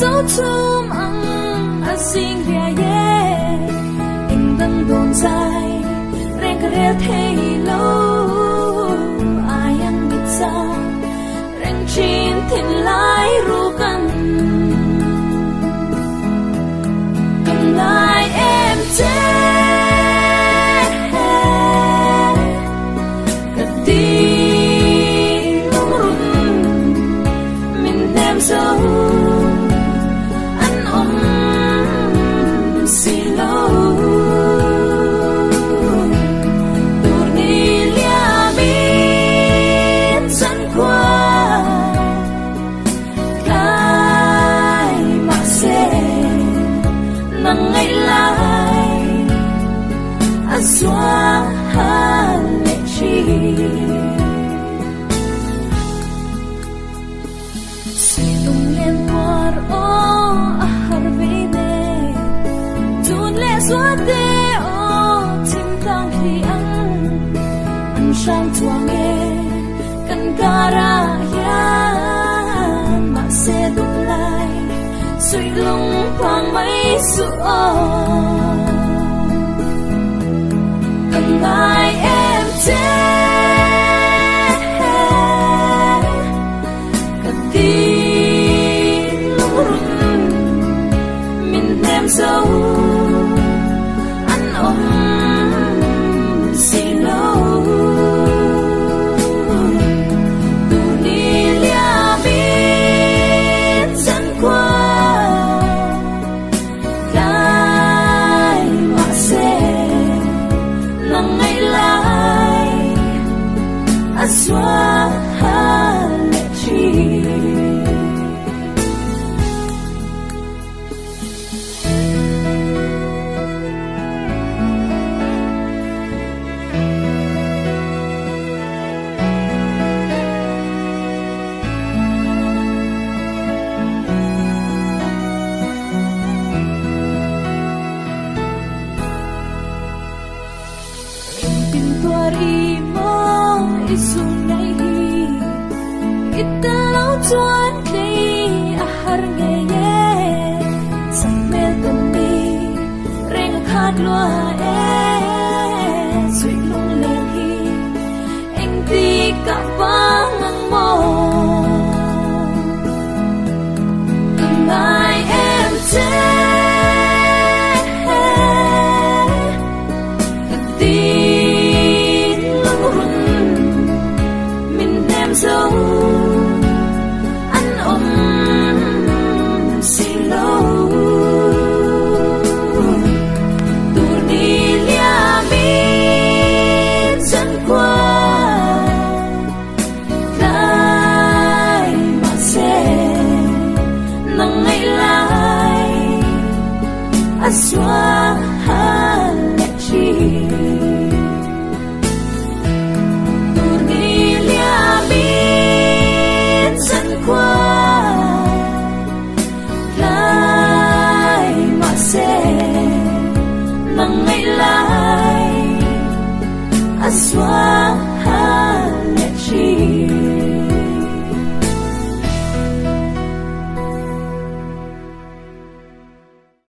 dấu chum ang asing riaye in dang don sai reng kare thei lo ayang mitsa reng chin thin lai ru kan lai em te kati lumrun min nem so xóa lệ chi si tung lên war o har vine tun le xóa te o tim tang khi an sang tuang e kan kara ya ma se dum lai sui lung pang mai su o mai em te kati lumrun min nem dấu an si lâu tu ni lia bin dân qua cái mà se ngày lại xóa lệ chi Tuari mo isunay italaw tuan kay ahar ngayon sa meltami reng kadwa sweet long lenghi eng di ka pangang mo kamay em te dấu an si lâu tu ni lia min dân qua cái mà se nang ngày lại xóa